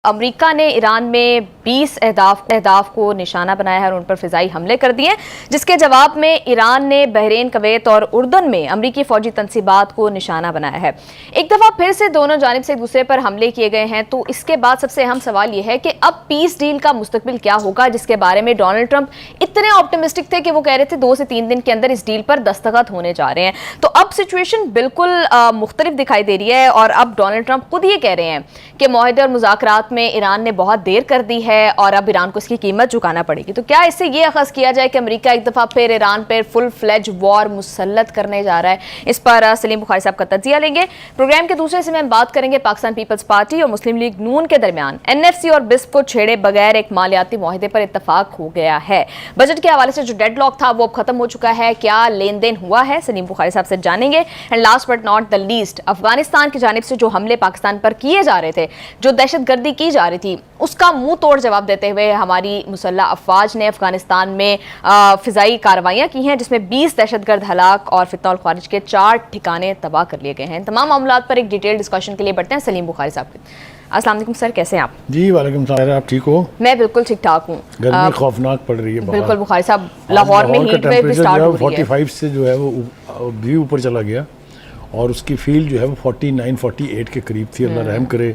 امریکہ نے ایران میں 20 اہداف کو نشانہ بنایا ہے اور ان پر فضائی حملے کر دیے، جس کے جواب میں ایران نے بحرین، کویت اور اردن میں امریکی فوجی تنصیبات کو نشانہ بنایا ہے۔ ایک دفعہ پھر سے دونوں جانب سے ایک دوسرے پر حملے کیے گئے ہیں، تو اس کے بعد سب سے اہم سوال یہ ہے کہ اب پیس ڈیل کا مستقبل کیا ہوگا، جس کے بارے میں ڈونلڈ ٹرمپ اتنے آپٹمسٹک تھے کہ وہ کہہ رہے تھے 2 سے 3 دن کے اندر اس ڈیل پر دستخط ہونے جا رہے ہیں۔ تو اب سچویشن بالکل مختلف دکھائی دے رہی ہے، اور اب ڈونلڈ ٹرمپ خود یہ کہہ رہے ہیں کہ معاہدے اور مذاکرات میں ایران نے بہت دیر کر دی ہے اور اب ایران کو اس کی قیمت چکانا پڑے گی۔ تو کیا اس سے یہ اخذ کیا جائے کہ امریکہ ایک دفعہ پھر ایران پر فل فلیج وار مسلط کرنے جا رہا ہے؟ اس پر سلیم بخاری صاحب کا تجزیہ لیں گے۔ پروگرام کے دوسرے حصے میں ہم بات کریں گے پاکستان پیپلز پارٹی اور مسلم لیگ نون کے درمیان NFC اور بسپ کو چھیڑے بغیر ایک مالیاتی معاہدے پر اتفاق ہو گیا ہے۔ بجٹ کے حوالے سے جو ڈیڈ لاک تھا وہ اب ختم ہو چکا ہے، کیا لین دین ہوا ہے؟ سلیم بخاری صاحب سے جانیں گے۔ And last but not the least, Afghanistan کی جانب سے جو حملے پاکستان پر کیے جا رہے تھے، جو دہشت گردی کی جا رہی تھی، اس کا منہ توڑ جواب دیتے ہوئے ہماری مسلح افواج نے افغانستان میں فضائی کارروائیاں کی ہیں، جس میں 20 دہشت گرد ہلاک اور فتنہ الخوارج کے 4 ٹھکانے تباہ کر لیے گئے ہیں۔ تمام معاملات پر ایک ڈیٹیل ڈسکشن کے لیے بڑھتے ہیں سلیم بخاری صاحب کے۔ السلام علیکم سر، کیسے ہیں آپ؟ جی وعلیکم السلام، آپ ٹھیک ہو؟ میں بالکل ٹھیک ٹھاک ہوں۔ گرمی خوفناک پڑ رہی ہے بالکل بخاری صاحب، لاہور میں ہیٹ ویو بھی سٹارٹ ہو رہی ہے، 45 سے جو ہے وہ بھی اوپر چلا گیا اور اس کی فیل جو ہے وہ 49-48 کے قریب تھی۔ اللہ رحم کرے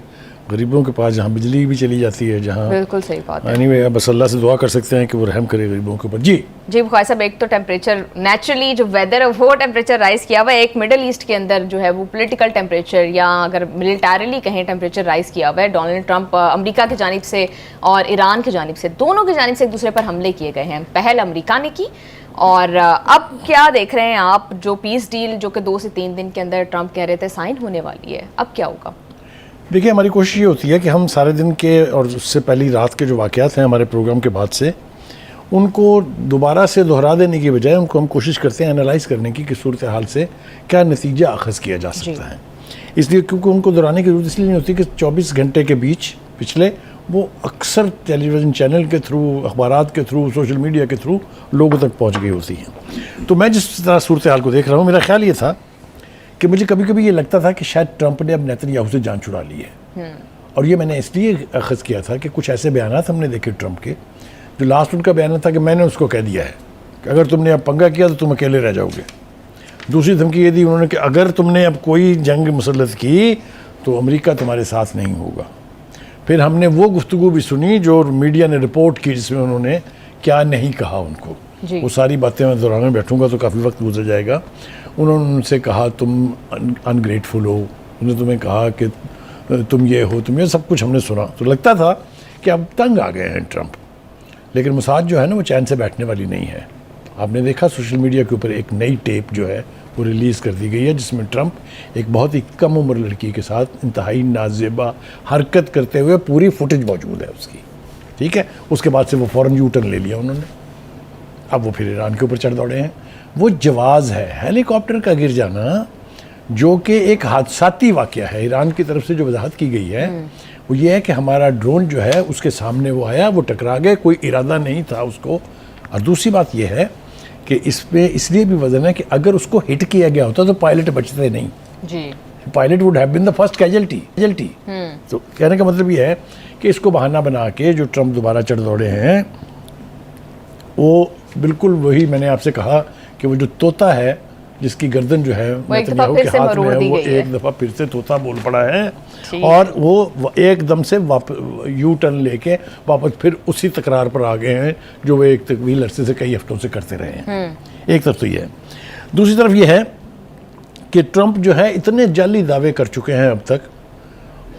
غریبوں کے پاس، جہاں بجلی بھی چلی جاتی ہے، جہاں بالکل صحیح بات ہے۔ anyway بس اللہ سے دعا کر سکتے ہیں کہ وہ رحم کرے غریبوں کے اوپر۔ جی بخاری صاحب، ایک تو ٹیمپریچر نیچرلی جو ویدر ہے وہ ٹیمپریچر رائز کیا ہوا ہے، ایک مڈل ایسٹ کے اندر جو ہے وہ پولیٹیکل ٹیمپریچر یا اگر ملٹریلی کہیں ٹیمپریچر رائز کیا ہوا ہے۔ ڈونلڈ ٹرمپ امریکہ کی جانب سے اور ایران کی جانب سے، دونوں کی جانب سے ایک دوسرے پر حملے کیے گئے ہیں۔ پہل امریکہ نے کی، اور اب کیا دیکھ رہے ہیں آپ؟ جو پیس ڈیل جو کہ 2 سے 3 دن کے اندر ٹرمپ کہہ رہے تھے سائن ہونے والی ہے، اب کیا ہوگا؟ دیکھیے، ہماری کوشش یہ ہوتی ہے کہ ہم سارے دن کے اور اس سے پہلی رات کے جو واقعات ہیں ہمارے پروگرام کے بعد سے، ان کو دوبارہ سے دہرا دینے کی بجائے ان کو ہم کوشش کرتے ہیں انالائز کرنے کی کہ صورتحال سے کیا نتیجہ اخذ کیا جا سکتا ہے۔ اس لیے کیونکہ ان کو دہرانے کی ضرورت اس لیے نہیں ہوتی کہ 24 گھنٹے کے بیچ پچھلے وہ اکثر ٹیلی ویژن چینل کے تھرو، اخبارات کے تھرو، سوشل میڈیا کے تھرو لوگوں تک پہنچ گئی ہوتی ہیں۔ تو میں جس طرح صورتحال کو دیکھ رہا ہوں، میرا خیال یہ تھا کہ مجھے کبھی کبھی یہ لگتا تھا کہ شاید ٹرمپ نے اب نیتن یاہو سے جان چھڑا لی ہے، اور یہ میں نے اس لیے اخذ کیا تھا کہ کچھ ایسے بیانات ہم نے دیکھے ٹرمپ کے، جو لاسٹ ان کا بیان تھا کہ میں نے اس کو کہہ دیا ہے کہ اگر تم نے اب پنگا کیا تو تم اکیلے رہ جاؤ گے۔ دوسری دھمکی یہ دی انہوں نے کہ اگر تم نے اب کوئی جنگ مسلط کی تو امریکہ تمہارے ساتھ نہیں ہوگا۔ پھر ہم نے وہ گفتگو بھی سنی جو میڈیا نے رپورٹ کی، جس میں انہوں نے کیا نہیں کہا ان کو، وہ ساری باتیں میں دہرانے بیٹھوں گا تو کافی وقت گزر جائے گا۔ انہوں نے ان سے کہا تم انگریٹفل ہو، انہوں نے تمہیں کہا کہ تم یہ ہو، تم یہ، سب کچھ ہم نے سنا۔ تو لگتا تھا کہ اب تنگ آ گئے ہیں ٹرمپ، لیکن مساج جو ہے نا وہ چین سے بیٹھنے والی نہیں ہے۔ آپ نے دیکھا سوشل میڈیا کے اوپر ایک نئی ٹیپ جو ہے وہ ریلیز کر دی گئی ہے، جس میں ٹرمپ ایک بہت ہی کم عمر لڑکی کے ساتھ انتہائی نازیبا حرکت کرتے ہوئے پوری فوٹیج موجود ہے اس کی، ٹھیک ہے۔ اس کے بعد سے وہ فوراً یو ٹرن لے لیا انہوں نے، اب وہ پھر ایران کے اوپر چڑھ دوڑے ہیں۔ وہ جواز ہے ہیلی کاپٹر کا گر جانا، جو کہ ایک حادثاتی واقعہ ہے۔ ایران کی طرف سے جو وضاحت کی گئی ہے وہ یہ ہے کہ ہمارا ڈرون جو ہے اس کے سامنے وہ آیا، وہ ٹکرا گئے، کوئی ارادہ نہیں تھا اس کو۔ اور دوسری بات یہ ہے کہ اس پہ اس لیے بھی وزن ہے کہ اگر اس کو ہٹ کیا گیا ہوتا تو پائلٹ بچتے نہیں، pilot would have been the first casualty. تو کہنے کا مطلب یہ ہے کہ اس کو بہانہ بنا کے جو ٹرمپ دوبارہ چڑھ دوڑے ہیں، وہ بالکل وہی میں نے آپ سے کہا کہ وہ جو طوطا ہے جس کی گردن جو ہے نیتنیاہو کے ہاتھ میں ہے، وہ ایک دفعہ پھر سے طوطا بول پڑا ہے، اور وہ ایک دم سے یو ٹرن لے کے واپس پھر اسی تکرار پر آ گئے ہیں جو وہ ایک طویل عرصے سے کئی ہفتوں سے کرتے رہے ہیں۔ ایک طرف تو یہ ہے، دوسری طرف یہ ہے کہ ٹرمپ جو ہے اتنے جعلی دعوے کر چکے ہیں، اب تک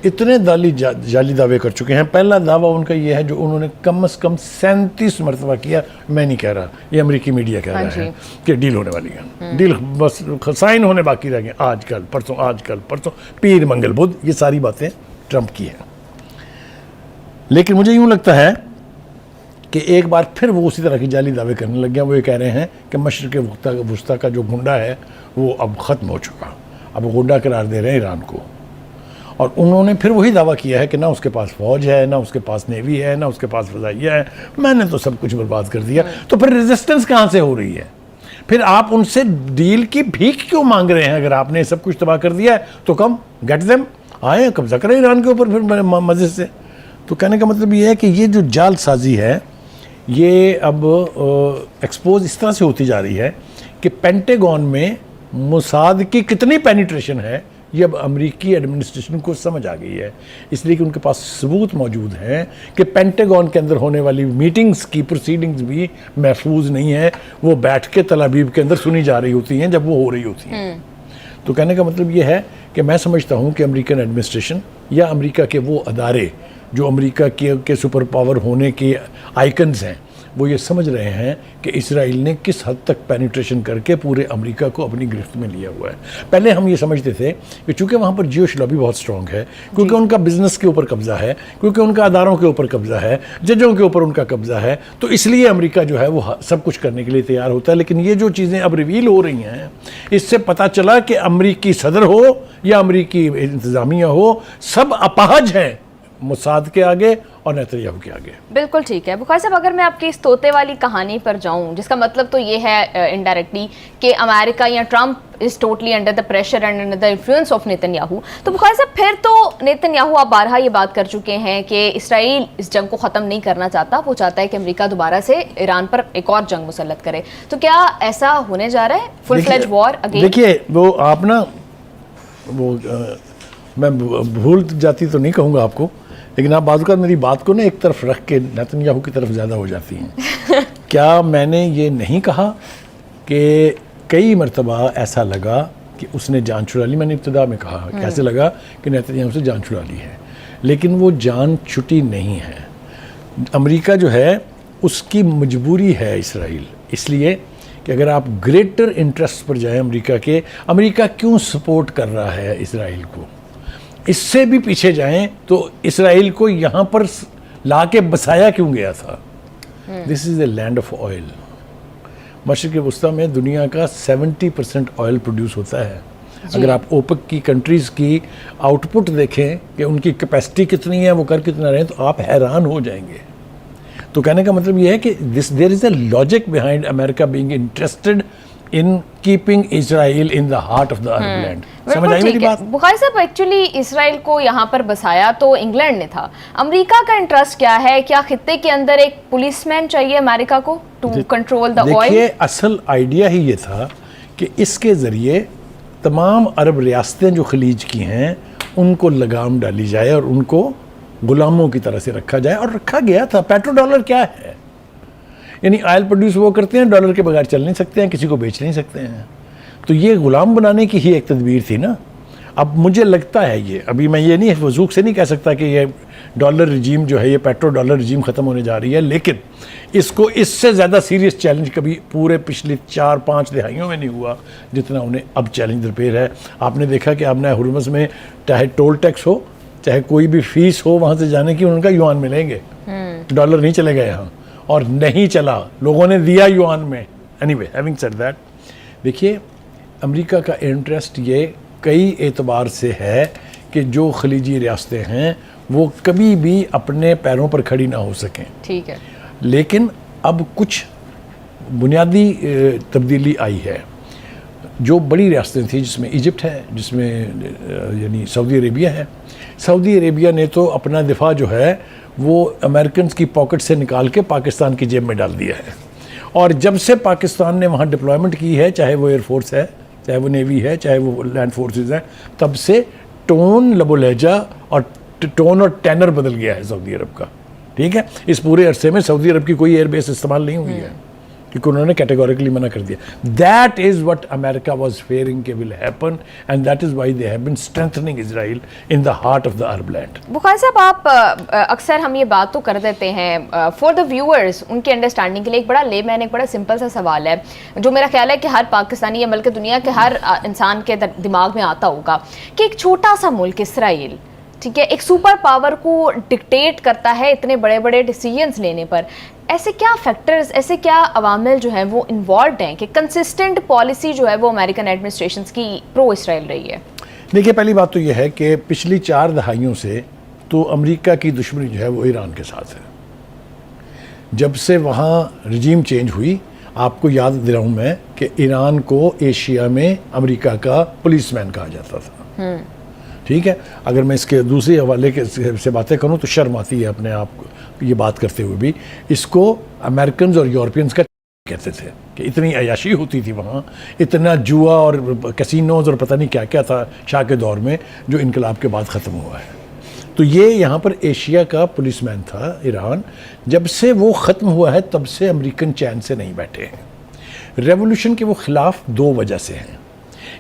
اتنے جعلی دعوے کر چکے ہیں۔ پہلا دعویٰ ان کا یہ ہے جو انہوں نے کم از کم 37 مرتبہ کیا، میں نہیں کہہ رہا، یہ امریکی میڈیا کہہ رہا ہے کہ ڈیل ہونے والی ہے، ڈیل بس سائن ہونے باقی رہ گئے، آج کل پرسوں، پیر منگل بدھ، یہ ساری باتیں ٹرمپ کی ہیں۔ لیکن مجھے یوں لگتا ہے کہ ایک بار پھر وہ اسی طرح کی جعلی دعوے کرنے لگ گیا۔ وہ یہ کہہ رہے ہیں کہ مشرق وسطیٰ کا جو گنڈا ہے وہ اب ختم ہو چکا، اب وہ گنڈا قرار دے رہے ہیں ایران کو۔ اور انہوں نے پھر وہی دعویٰ کیا ہے کہ نہ اس کے پاس فوج ہے، نہ اس کے پاس نیوی ہے، نہ اس کے پاس فضائیہ ہے، میں نے تو سب کچھ برباد کر دیا۔ تو پھر ریزسٹنس کہاں سے ہو رہی ہے؟ پھر آپ ان سے ڈیل کی بھیک کیوں مانگ رہے ہیں؟ اگر آپ نے سب کچھ تباہ کر دیا ہے تو کم گیٹ دیم، آئیں قبضہ کریں ایران کے اوپر پھر مزے سے۔ تو کہنے کا مطلب یہ ہے کہ یہ جو جال سازی ہے یہ اب ایکسپوز اس طرح سے ہوتی جا رہی ہے کہ پینٹاگون میں موساد کی کتنی پینیٹریشن ہے یہ اب امریکی ایڈمنسٹریشن کو سمجھ آ گئی ہے، اس لیے کہ ان کے پاس ثبوت موجود ہیں کہ پینٹاگون کے اندر ہونے والی میٹنگز کی پروسیڈنگز بھی محفوظ نہیں ہیں، وہ بیٹھ کے تل ابیب کے اندر سنی جا رہی ہوتی ہیں جب وہ ہو رہی ہوتی ہیں۔ تو کہنے کا مطلب یہ ہے کہ میں سمجھتا ہوں کہ امریکن ایڈمنسٹریشن یا امریکہ کے وہ ادارے جو امریکہ کے سپر پاور ہونے کے آئیکنز ہیں وہ یہ سمجھ رہے ہیں کہ اسرائیل نے کس حد تک پینیٹریشن کر کے پورے امریکہ کو اپنی گرفت میں لیا ہوا ہے۔ پہلے ہم یہ سمجھتے تھے کہ چونکہ وہاں پر جیوش لابی بہت سٹرونگ ہے، کیونکہ ان کا بزنس کے اوپر قبضہ ہے، کیونکہ ان کا اداروں کے اوپر قبضہ ہے، ججوں کے اوپر ان کا قبضہ ہے، تو اس لیے امریکہ جو ہے وہ سب کچھ کرنے کے لیے تیار ہوتا ہے۔ لیکن یہ جو چیزیں اب ریویل ہو رہی ہیں اس سے پتہ چلا کہ امریکی صدر ہو یا امریکی انتظامیہ ہو، سب اپاہج ہیں موساد کے آگے اور نیتنیاہو کے آگے۔ بالکل ٹھیک ہے بخاری صاحب، اگر میں آپ کی اس طوطے والی کہانی پر جاؤں جس کا مطلب تو یہ ہے انڈائریکٹلی کہ امریکہ یا Trump is totally under the pressure and under the influence of Netanyahu, تو بخاری صاحب پھر تو نیتنیاہو آپ بارہا یہ بات کر چکے ہیں کہ اسرائیل اس جنگ کو ختم نہیں کرنا چاہتا، وہ چاہتا ہے کہ امریکہ دوبارہ سے ایران پر ایک اور جنگ مسلط کرے، تو کیا ایسا ہونے جا رہا ہے فل فلیج وار اگین؟ دیکھیے وہ آپ نا وہ میں بھول جاتی تو نہیں کہوں گا آپ کو، لیکن آپ بعض اوقات میری بات کو نا ایک طرف رکھ کے نیتنیاہو کی طرف زیادہ ہو جاتی ہیں۔ کیا میں نے یہ نہیں کہا کہ کئی مرتبہ ایسا لگا کہ اس نے جان چھڑا لی؟ میں نے ابتدا میں کہا کیسے لگا کہ نیتنیاہو سے جان چھڑا لی ہے، لیکن وہ جان چھٹی نہیں ہے۔ امریکہ جو ہے اس کی مجبوری ہے اسرائیل، اس لیے کہ اگر آپ گریٹر انٹرسٹ پر جائیں امریکہ کے، امریکہ کیوں سپورٹ کر رہا ہے اسرائیل کو، اس سے بھی پیچھے جائیں تو اسرائیل کو یہاں پر لا کے بسایا کیوں گیا تھا؟ دس از اے لینڈ آف آئل۔ مشرق وسطیٰ میں دنیا کا 70% آئل پروڈیوس ہوتا ہے۔ اگر آپ اوپک کی کنٹریز کی آؤٹ پٹ دیکھیں کہ ان کی کیپیسٹی کتنی ہے، وہ کر کتنا رہے ہیں، تو آپ حیران ہو جائیں گے۔ تو کہنے کا مطلب یہ ہے کہ there is a logic behind America being interested in keeping Israel in the heart of the Arab land۔ سمجھ آئی میری بات؟ بخاری صاحب ایکچولی اسرائیل کو یہاں پر بسایا تو انگلینڈ نے تھا، امریکہ کا انٹرسٹ کیا ہے؟ کیا خطے کے اندر ایک پولیس مین چاہیے امریکہ کو ٹو کنٹرول دا آئل؟ دیکھیے اصل آئیڈیا ہی یہ تھا کہ اس کے ذریعے تمام عرب ریاستیں جو خلیج کی ہیں ان کو لگام ڈالی جائے اور ان کو غلاموں کی طرح سے رکھا جائے، اور رکھا گیا تھا۔ پیٹرو ڈالر کیا ہے؟ یعنی آئل پروڈیوس وہ کرتے ہیں، ڈالر کے بغیر چل نہیں سکتے ہیں، کسی کو بیچ نہیں سکتے ہیں، تو یہ غلام بنانے کی ہی ایک تدبیر تھی نا۔ اب مجھے لگتا ہے یہ، ابھی میں یہ نہیں وثوق سے نہیں کہہ سکتا کہ یہ ڈالر رجیم جو ہے، یہ پیٹرو ڈالر رجیم ختم ہونے جا رہی ہے، لیکن اس کو اس سے زیادہ سیریس چیلنج کبھی پورے پچھلی 4-5 دہائیوں میں نہیں ہوا جتنا انہیں اب چیلنج درپیش ہے۔ آپ نے دیکھا کہ اب نئے ہرمز میں چاہے ٹول ٹیکس ہو، چاہے کوئی بھی فیس ہو وہاں سے جانے کی، ان کا یوان ملیں گے، ڈالر نہیں چلے گا یہاں، اور نہیں چلا، لوگوں نے دیا یوان میں۔ Any way having said that, دیکھیے امریکہ کا انٹرسٹ یہ کئی اعتبار سے ہے کہ جو خلیجی ریاستیں ہیں وہ کبھی بھی اپنے پیروں پر کھڑی نہ ہو سکیں۔ ٹھیک ہے، لیکن اب کچھ بنیادی تبدیلی آئی ہے۔ جو بڑی ریاستیں تھیں جس میں ایجپٹ ہے، جس میں یعنی سعودی عربیہ ہے، سعودی عربیہ نے تو اپنا دفاع جو ہے وہ امریکنز کی پاکٹ سے نکال کے پاکستان کی جیب میں ڈال دیا ہے، اور جب سے پاکستان نے وہاں ڈپلائمنٹ کی ہے، چاہے وہ ایئر فورس ہے، چاہے وہ نیوی ہے، چاہے وہ لینڈ فورسز ہیں، تب سے ٹون، لب و لہجہ اور ٹون اور ٹینر بدل گیا ہے سعودی عرب کا۔ ٹھیک ہے، اس پورے عرصے میں سعودی عرب کی کوئی ایئر بیس استعمال نہیں ہوئی ہے کیونکہ انہوں نے کیٹیگوریکلی منع کر دیا۔ That is what America was fearing کہ will happen, and that is why they have been strengthening Israel in the heart of the Arab land. Bukhari صاحب آپ اکثر ہم یہ بات تو کر دیتے ہیں فار دا ویورز، ان کے انڈرسٹینڈنگ کے لیے ایک بڑا لے مین، ایک بڑا سمپل سا سوال ہے جو میرا خیال ہے کہ ہر پاکستانی یا بلکہ دنیا کے ہر انسان کے دماغ میں آتا ہوگا کہ ایک چھوٹا سا ملک اسرائیل، ٹھیک ہے، ایک سپر پاور کو ڈکٹیٹ کرتا ہے اتنے بڑے بڑے ڈیسیجنز لینے پر، ایسے کیا فیکٹرز، ایسے کیا عوامل جو ہیں وہ انوالوڈ ہیں کہ کنسسٹنٹ پالیسی جو ہے وہ امریکن ایڈمنسٹریشنز کی پرو اسرائیل رہی ہے؟ دیکھیے پہلی بات تو یہ ہے کہ پچھلی 4 دہائیوں سے تو امریکہ کی دشمنی جو ہے وہ ایران کے ساتھ ہے۔ جب سے وہاں رجیم چینج ہوئی، آپ کو یاد دلاؤں میں کہ ایران کو ایشیا میں امریکہ کا پولیس مین کہا جاتا تھا، ٹھیک ہے. اگر میں اس کے دوسرے حوالے سے باتیں کروں تو شرم آتی ہے اپنے آپ کو یہ بات کرتے ہوئے بھی. اس کو امریکنز اور یورپینز کا کہتے تھے کہ اتنی عیاشی ہوتی تھی وہاں, اتنا جوا اور کسینوز اور پتہ نہیں کیا کیا تھا شاہ کے دور میں, جو انقلاب کے بعد ختم ہوا ہے. تو یہ یہاں پر ایشیا کا پولیس مین تھا ایران. جب سے وہ ختم ہوا ہے تب سے امریکن چین سے نہیں بیٹھے ہیں. ریولوشن کے وہ خلاف دو وجہ سے ہیں.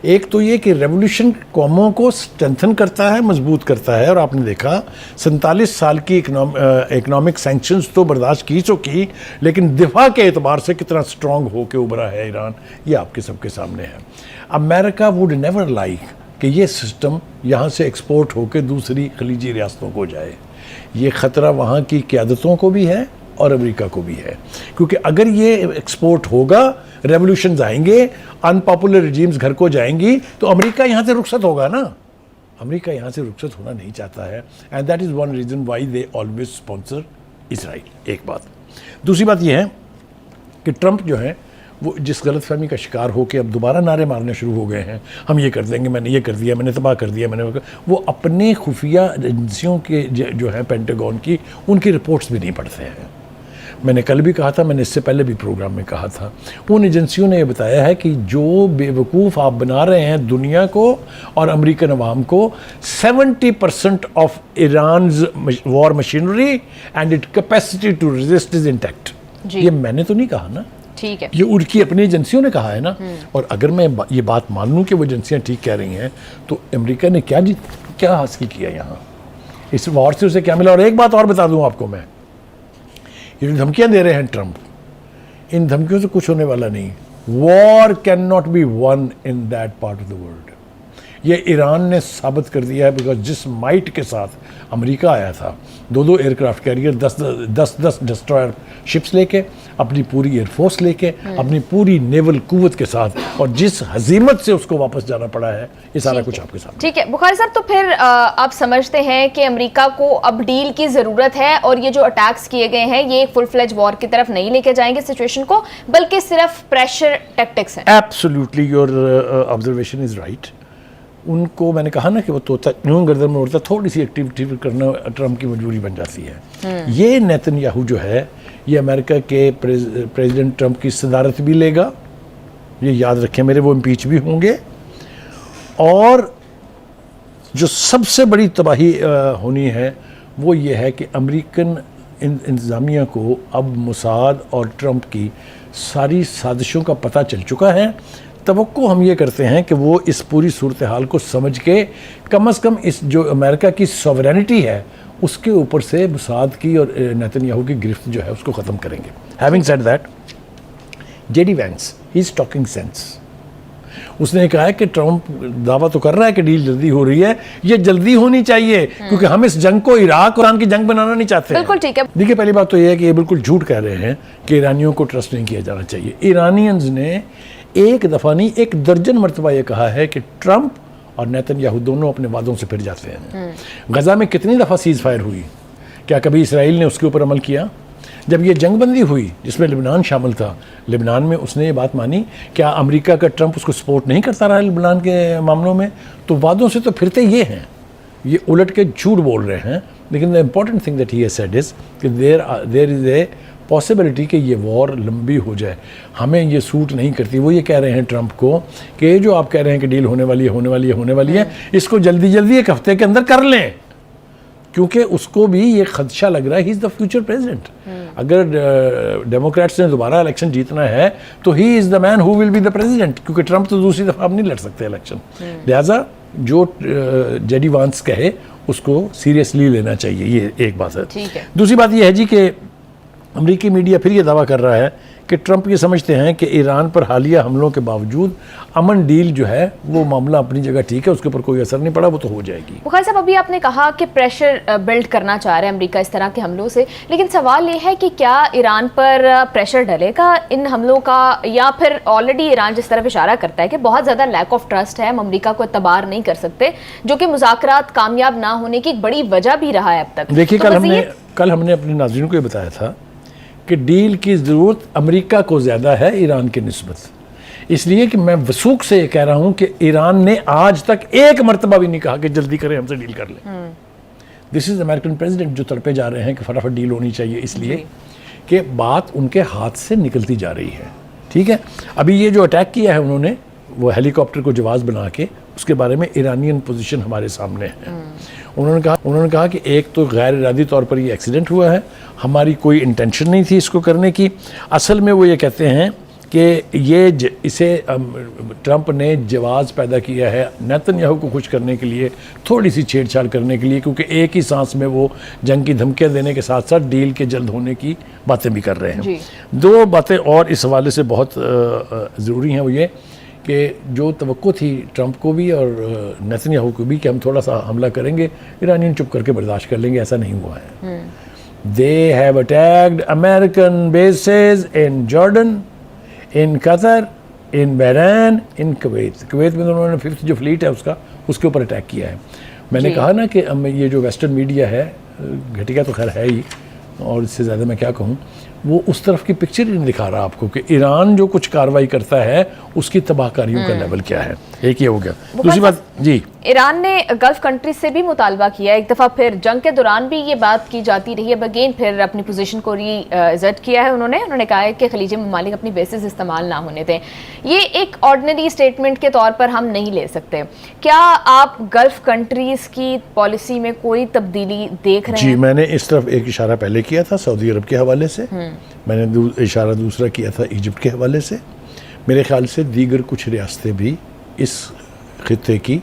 ایک تو یہ کہ ریولوشن قوموں کو اسٹرینتھن کرتا ہے, مضبوط کرتا ہے, اور آپ نے دیکھا 47 سال کی اکنامک سینکشنز تو برداشت کی, لیکن دفاع کے اعتبار سے کتنا سٹرونگ ہو کے ابھرا ہے ایران, یہ آپ کے سب کے سامنے ہے. امریکہ ووڈ نیور لائک کہ یہ سسٹم یہاں سے ایکسپورٹ ہو کے دوسری خلیجی ریاستوں کو جائے. یہ خطرہ وہاں کی قیادتوں کو بھی ہے اور امریکہ کو بھی ہے, کیونکہ اگر یہ ایکسپورٹ ہوگا, ریولوشنز آئیں گے, ان پاپولر ریجیمز گھر کو جائیں گی, تو امریکہ یہاں سے رخصت ہوگا نا. امریکہ یہاں سے رخصت ہونا نہیں چاہتا ہے, and that is one reason why they always sponsor Israel. ایک بات. دوسری بات یہ ہے کہ ٹرمپ جو ہے وہ جس غلط فہمی کا شکار ہو کے اب دوبارہ نعرے مارنے شروع ہو گئے ہیں, ہم یہ کر دیں گے, میں نے یہ کر دیا, میں نے تباہ کر دیا, وہ اپنے خفیہ ایجنسیوں کے جو ہیں پینٹاگون کی, ان کی رپورٹس بھی نہیں پڑھتے ہیں. میں نے کل بھی کہا تھا, میں نے اس سے پہلے بھی پروگرام میں کہا تھا, ان ایجنسیوں نے یہ بتایا ہے کہ جو بے وقوف آپ بنا رہے ہیں دنیا کو اور امریکن عوام کو, 70% of Iran's war machinery and it capacity to resist is intact. یہ میں نے تو نہیں کہا نا, ٹھیک ہے, یہ ان کی اپنی ایجنسیوں نے کہا ہے نا. اور اگر میں یہ بات مان لوں کہ وہ ایجنسیاں ٹھیک کہہ رہی ہیں, تو امریکہ نے کیا حاصل کیا یہاں, اس وار سے اسے کیا ملا. اور ایک بات اور بتا دوں آپ کو میں, یہ جو دھمکیاں دے رہے ہیں ٹرمپ, ان دھمکیوں سے کچھ ہونے والا نہیں. War can not be won in that part of the world. یہ ایران نے ثابت کر دیا ہے, بیکاز جس مائٹ کے ساتھ امریکہ آیا تھا, 2 aircraft carrier, 10 destroyer ships لے کے, اپنی پوری ایئر فورس لے کے, اپنی پوری نیول قوت کے ساتھ, اور جس ہزیمت سے اس کو واپس جانا پڑا ہے, یہ سارا کچھ آپ کے سامنے. ٹھیک ہے بخاری صاحب, تو پھر آپ سمجھتے ہیں کہ امریکہ کو اب ڈیل کی ضرورت ہے, اور یہ جو اٹیکس کیے گئے ہیں یہ ایک فل فلیج وار کی طرف نہیں لے کے جائیں گے سچویشن کو, بلکہ صرف پریشر ٹیکٹکس ہیں. Absolutely your observation is right. ان کو میں نے کہا نا کہ وہ طوطا یوں گردن میں اڑتا, تھوڑی سی ایکٹیویٹی کرنا ٹرمپ کی مجبوری بن جاتی ہے. یہ نیتن یاہو جو ہے, یہ امریکہ کے پریزیڈنٹ ٹرمپ کی صدارت بھی لے گا, یہ یاد رکھیں میرے, وہ امپیچ بھی ہوں گے. اور جو سب سے بڑی تباہی ہونی ہے وہ یہ ہے کہ امریکن انتظامیہ کو اب موساد اور ٹرمپ کی ساری سازشوں کا پتہ چل چکا ہے. توقع ہم یہ کرتے ہیں کہ وہ اس پوری صورتحال کو سمجھ کے کم از کم اس جو امریکہ کی سوورینٹی ہے اس کے اوپر سے موساد کی اور نیتن یاہو کی گرفت جو ہے اس کو ختم کریں گے. Having said that, J D Vance he is talking sense. اس نے کہا ہے کہ ٹرمپ دعویٰ تو کر رہا ہے کہ ڈیل جلدی ہو رہی ہے, یہ جلدی ہونی چاہیے, کیونکہ ہم اس جنگ کو عراق اور ایران کی جنگ بنانا نہیں چاہتے. بالکل ٹھیک ہے. دیکھیے پہلی بات تو یہ ہے کہ یہ بالکل جھوٹ کہہ رہے ہیں کہ ایرانیوں کو ٹرسٹ نہیں کیا جانا چاہیے. ایرانینز نے ایک دفعہ نہیں 1 درجن مرتبہ یہ کہا ہے کہ ٹرمپ اور نیتن یاہو دونوں اپنے وعدوں سے پھر جاتے ہیں. غزہ میں کتنی دفعہ سیز فائر ہوئی, کیا کبھی اسرائیل نے اس کے اوپر عمل کیا؟ جب یہ جنگ بندی ہوئی جس میں لبنان شامل تھا, لبنان میں اس نے یہ بات مانی, کیا امریکہ کا ٹرمپ اس کو سپورٹ نہیں کرتا رہا لبنان کے معاملوں میں؟ تو وعدوں سے تو پھرتے یہ ہیں, یہ الٹ کے جھوٹ بول رہے ہیں. لیکن the important thing that he has said is کہ there is a possibility کہ یہ وار لمبی ہو جائے. ہمیں یہ سوٹ نہیں کرتی. وہ یہ کہہ رہے ہیں ٹرمپ کو کہ یہ جو آپ کہہ رہے ہیں کہ ڈیل ہونے والی ہے, اس کو جلدی 1 ہفتے کے اندر کر لیں, کیونکہ اس کو بھی یہ خدشہ لگ رہا ہے, ہی از دا فیوچر پریزیڈنٹ. اگر ڈیموکریٹس نے دوبارہ الیکشن جیتنا ہے تو ہی از دا مین ہو ول بی دا پریزیڈنٹ, کیونکہ ٹرمپ تو دوسری دفعہ اب نہیں لڑ سکتے الیکشن. لہٰذا جو جے ڈی وانس کہے اس کو سیریسلی لینا چاہیے. یہ ایک بات ہے. دوسری بات یہ ہے جی کہ امریکی میڈیا پھر یہ دعویٰ کر رہا ہے کہ ٹرمپ یہ سمجھتے ہیں کہ ایران پر حالیہ حملوں کے باوجود امن ڈیل جو ہے وہ معاملہ اپنی جگہ ٹھیک ہے, اس کے اوپر کوئی اثر نہیں پڑا, وہ تو ہو جائے گی. بخاری صاحب, ابھی آپ نے کہا کہ پریشر بلڈ کرنا چاہ رہے ہیں امریکہ اس طرح کے حملوں سے, لیکن سوال یہ ہے کہ کیا ایران پر پریشر ڈلے گا ان حملوں کا, یا پھر آلریڈی ایران جس طرف اشارہ کرتا ہے کہ بہت زیادہ لیک آف ٹرسٹ ہے, ہم امریکہ کو اعتبار نہیں کر سکتے, جو کہ مذاکرات کامیاب نہ ہونے کی ایک بڑی وجہ بھی رہا ہے اب تک. دیکھیے کل ہم نے اپنے ناظرین کو یہ بتایا تھا کہ ڈیل کی ضرورت امریکہ کو زیادہ ہے ایران کی نسبت. اس لیے کہ میں وثوق سے یہ کہہ رہا ہوں کہ ایران نے آج تک ایک مرتبہ بھی نہیں کہا کہ جلدی کریں ہم سے ڈیل کر لیں. دس از امریکن پریزیڈنٹ جو تڑپے جا رہے ہیں کہ فٹافٹ ڈیل ہونی چاہیے, اس لیے کہ بات ان کے ہاتھ سے نکلتی جا رہی ہے. ٹھیک ہے, ابھی یہ جو اٹیک کیا ہے انہوں نے, وہ ہیلی کاپٹر کو جواز بنا کے, اس کے بارے میں ایرانین پوزیشن ہمارے سامنے ہے. انہوں نے کہا کہ ایک تو غیر ارادی طور پر یہ ایکسیڈنٹ ہوا ہے, ہماری کوئی انٹینشن نہیں تھی اس کو کرنے کی. اصل میں وہ یہ کہتے ہیں کہ یہ اسے ٹرمپ نے جواز پیدا کیا ہے نیتن یاہو کو خوش کرنے کے لیے, تھوڑی سی چھیڑ چھاڑ کرنے کے لیے, کیونکہ ایک ہی سانس میں وہ جنگ کی دھمکیاں دینے کے ساتھ ساتھ ڈیل کے جلد ہونے کی باتیں بھی کر رہے ہیں. دو باتیں اور اس حوالے سے بہت ضروری ہیں, وہ یہ کہ جو توقع تھی ٹرمپ کو بھی اور نیتن یاہو کو بھی کہ ہم تھوڑا سا حملہ کریں گے, ایرانین چپ کر کے برداشت کر لیں گے, ایسا نہیں ہوا ہے. They have attacked American bases in Jordan, in Qatar, in Bahrain, in Kuwait. Kuwait میں انہوں نے 5th جو فلیٹ ہے اس کے اوپر اٹیک کیا ہے. میں نے کہا نا کہ یہ جو ویسٹرن میڈیا ہے, گھٹیا تو خیر ہے ہی, اور اس سے زیادہ میں کیا کہوں, وہ اس طرف کی پکچر ہی نہیں دکھا رہا آپ کو کہ ایران جو کچھ کاروائی کرتا ہے اس کی تباہ کاریوں کا لیول کیا ہے. ایک یہ ہو گیا. دوسری بات, جی, ایران نے گلف کنٹریز سے بھی مطالبہ کیا, ایک دفعہ پھر جنگ کے دوران بھی یہ بات کی جاتی رہی ہے, اگین پھر اپنی پوزیشن کو ری ایزرٹ کیا ہے انہوں نے کہا ہے کہ خلیجی ممالک اپنی بیسز استعمال نہ ہونے دیں. یہ ایک آرڈنری اسٹیٹمنٹ کے طور پر ہم نہیں لے سکتے. کیا آپ گلف کنٹریز کی پالیسی میں کوئی تبدیلی دیکھ رہے ہیں؟ جی, میں نے اس طرف ایک اشارہ پہلے کیا تھا سعودی عرب کے حوالے سے, میں نے اشارہ دوسرا کیا تھا ایجپٹ کے حوالے سے. میرے خیال سے دیگر کچھ ریاستیں بھی اس خطے کی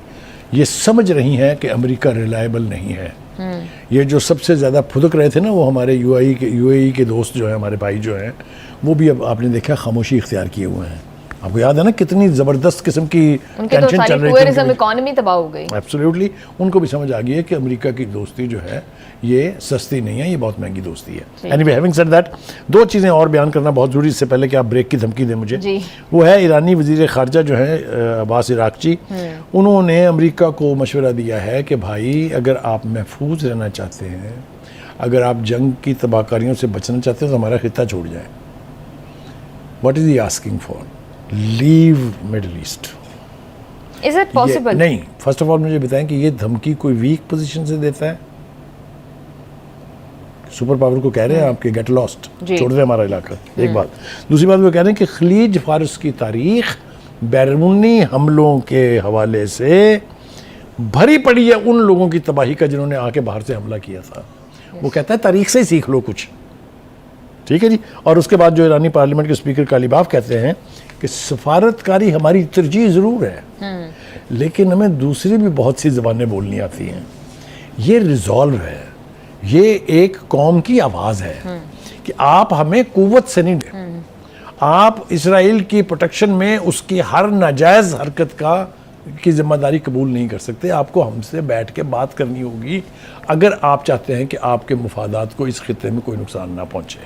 یہ سمجھ رہی ہیں کہ امریکہ ریلائبل نہیں ہے. یہ جو سب سے زیادہ پھدک رہے تھے نا, وہ ہمارے یو اے ای کے دوست جو ہیں, ہمارے بھائی جو ہیں, وہ بھی اب آپ نے دیکھا خاموشی اختیار کیے ہوئے ہیں. آپ کو یاد ہے نا کتنی زبردست قسم کی ٹینشن چل رہی تھی, اکانومی تباہ ہو گئی. ایبسلیوٹلی, ان کو بھی سمجھ آ گئی ہے کہ امریکہ کی دوستی جو ہے یہ سستی نہیں ہے, یہ بہت مہنگی دوستی ہے. Anyway, having said that, دو چیزیں اور بیان کرنا بہت ضروری, اس سے پہلے کہ آپ بریک کی دھمکی دیں مجھے. وہ ہے ایرانی وزیر خارجہ جو ہیں عباس عراقچی, انہوں نے امریکہ کو مشورہ دیا ہے کہ بھائی اگر آپ محفوظ رہنا چاہتے ہیں, اگر آپ جنگ کی تباہ کاریوں سے بچنا چاہتے ہیں تو ہمارا خطہ چھوڑ جائیں. What is he asking for? Leave Middle East. Is it possible? نہیں, فرسٹ آف آل مجھے بتائیں کہ یہ دھمکی کوئی ویک پوزیشن سے دیتا ہے؟ سپر پاور کو کہہ رہے ہیں آپ کے گیٹ لاسٹ, چھوڑ دیں ہمارا علاقہ, ایک بات. دوسری بات وہ کہہ رہے ہیں کہ خلیج فارس کی تاریخ بیرونی حملوں کے حوالے سے بھری پڑی ہے ان لوگوں کی تباہی کا جنہوں نے آ کے باہر سے حملہ کیا تھا. وہ کہتا ہے تاریخ سے ہی سیکھ لو کچھ. ٹھیک ہے جی. اور اس کے بعد جو ایرانی پارلیمنٹ کے اسپیکر کالیباف کہتے ہیں کہ سفارتکاری ہماری ترجیح ضرور ہے, لیکن ہمیں دوسری بھی بہت سی زبانیں بولنی آتی ہیں. یہ ریزالو ہے, یہ ایک قوم کی آواز ہے کہ آپ ہمیں قوت سے نہیں دیں. آپ اسرائیل کی پروٹیکشن میں اس کی ہر ناجائز حرکت کی ذمہ داری قبول نہیں کر سکتے. آپ کو ہم سے بیٹھ کے بات کرنی ہوگی اگر آپ چاہتے ہیں کہ آپ کے مفادات کو اس خطے میں کوئی نقصان نہ پہنچے.